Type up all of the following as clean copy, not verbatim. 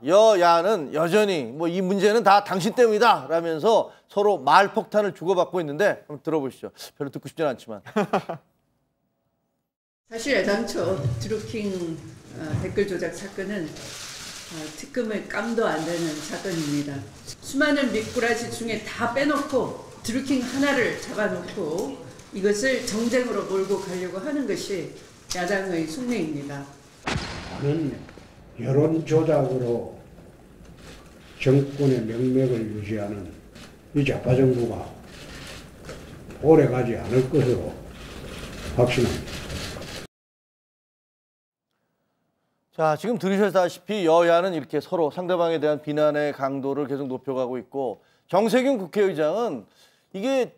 여야는 여전히 뭐 이 문제는 다 당신 때문이다 라면서 서로 말폭탄을 주고받고 있는데 한번 들어보시죠. 별로 듣고 싶지는 않지만. 사실 애당초 드루킹 댓글 조작 사건은 특검의 깜도 안 되는 사건입니다. 수많은 미꾸라지 중에 다 빼놓고 드루킹 하나를 잡아놓고 이것을 정쟁으로 몰고 가려고 하는 것이 야당의 숙명입니다. 나는 여론 조작으로 정권의 명맥을 유지하는 이 좌파 정부가 오래가지 않을 것으로 확신합니다. 자, 지금 들으셨다시피 여야는 이렇게 서로 상대방에 대한 비난의 강도를 계속 높여가고 있고, 정세균 국회의장은 이게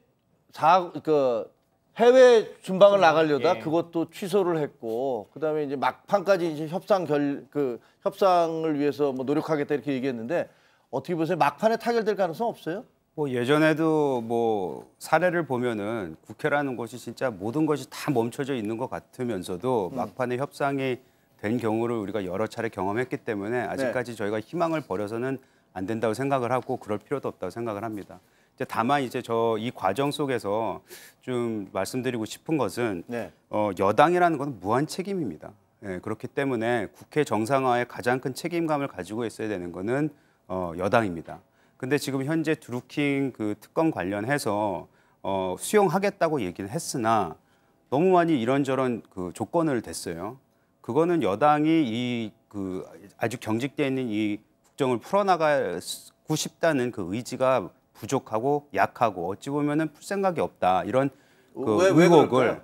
해외 순방을 나가려다 그것도 취소를 했고, 그다음에 이제 막판까지 이제 협상을 위해서 뭐 노력하겠다 이렇게 얘기했는데, 어떻게 보세요? 막판에 타결될 가능성 없어요? 뭐 예전에도 뭐 사례를 보면은 국회라는 곳이 진짜 모든 것이 다 멈춰져 있는 것 같으면서도 막판에 협상이 된 경우를 우리가 여러 차례 경험했기 때문에 아직까지 저희가 희망을 버려서는 안 된다고 생각을 하고 그럴 필요도 없다고 생각을 합니다. 이제 다만 이제 이 과정 속에서 좀 말씀드리고 싶은 것은 여당이라는 것은 무한 책임입니다. 그렇기 때문에 국회 정상화에 가장 큰 책임감을 가지고 있어야 되는 것은 여당입니다. 근데 지금 현재 드루킹 그 특검 관련해서 수용하겠다고 얘기는 했으나 너무 많이 이런저런 그 조건을 댔어요. 그거는 여당이 아주 경직되어 있는 이 국정을 풀어나가고 싶다는 그 의지가 부족하고 약하고 어찌 보면은 풀 생각이 없다 이런 의혹을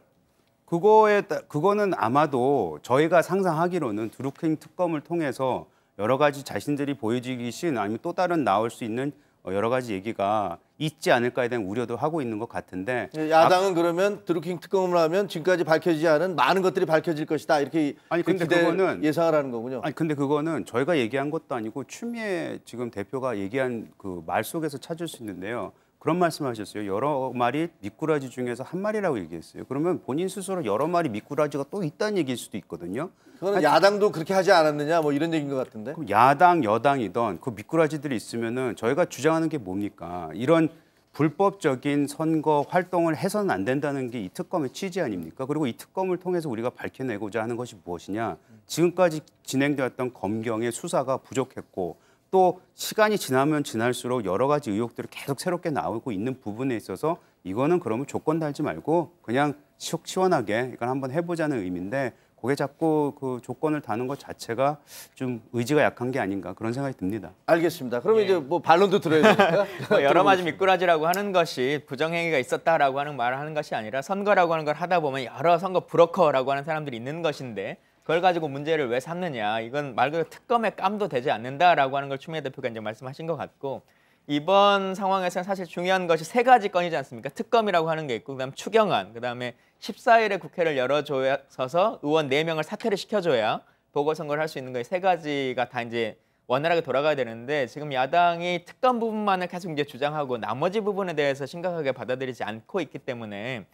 그거는 아마도 저희가 상상하기로는 드루킹 특검을 통해서 여러 가지 자신들이 보여주기 싫은 아니면 또 다른 나올 수 있는 여러 가지 얘기가 있지 않을까에 대한 우려도 하고 있는 것 같은데, 야당은 그러면 드루킹 특검을 하면 지금까지 밝혀지지 않은 많은 것들이 밝혀질 것이다 이렇게 근데 그거는 예상을 하는 거군요. 근데 그거는 저희가 얘기한 것도 아니고 추미애 지금 대표가 얘기한 그 말 속에서 찾을 수 있는데요. 그런 말씀하셨어요. 여러 마리 미꾸라지 중에서 한 마리라고 얘기했어요. 그러면 본인 스스로 여러 마리 미꾸라지가 또 있다는 얘기일 수도 있거든요. 그거는 야당도 그렇게 하지 않았느냐 뭐 이런 얘기인 것 같은데. 그럼 야당 여당이던 그 미꾸라지들이 있으면은 저희가 주장하는 게 뭡니까? 이런 불법적인 선거 활동을 해서는 안 된다는 게 이 특검의 취지 아닙니까? 그리고 이 특검을 통해서 우리가 밝혀내고자 하는 것이 무엇이냐? 지금까지 진행되었던 검경의 수사가 부족했고 또 시간이 지나면 지날수록 여러 가지 의혹들이 계속 새롭게 나오고 있는 부분에 있어서 이거는 그러면 조건 달지 말고 그냥 속 시원하게 이걸 한번 해보자는 의미인데, 그게 자꾸 그 조건을 다는 것 자체가 좀 의지가 약한 게 아닌가 그런 생각이 듭니다. 알겠습니다. 그러면 이제 뭐 반론도 들어야 되니까. 여러 가지 미꾸라지라고 하는 것이 부정행위가 있었다라고 하는 말을 하는 것이 아니라 선거라고 하는 걸 하다 보면 여러 선거 브로커라고 하는 사람들이 있는 것인데 그걸 가지고 문제를 왜 삼느냐. 이건 말 그대로 특검에 깜도 되지 않는다라고 하는 걸 추미애 대표가 이제 말씀하신 것 같고, 이번 상황에서는 사실 중요한 것이 세 가지 건이지 않습니까? 특검이라고 하는 게 있고, 그다음 추경안, 그다음에 14일에 국회를 열어줘서 의원 4명을 사퇴를 시켜줘야 보궐선거를 할 수 있는 거 세 가지가 다 이제 원활하게 돌아가야 되는데, 지금 야당이 특검 부분만을 계속 이제 주장하고 나머지 부분에 대해서 심각하게 받아들이지 않고 있기 때문에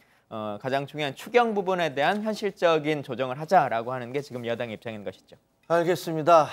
가장 중요한 추경 부분에 대한 현실적인 조정을 하자라고 하는 게 지금 여당의 입장인 것이죠. 알겠습니다.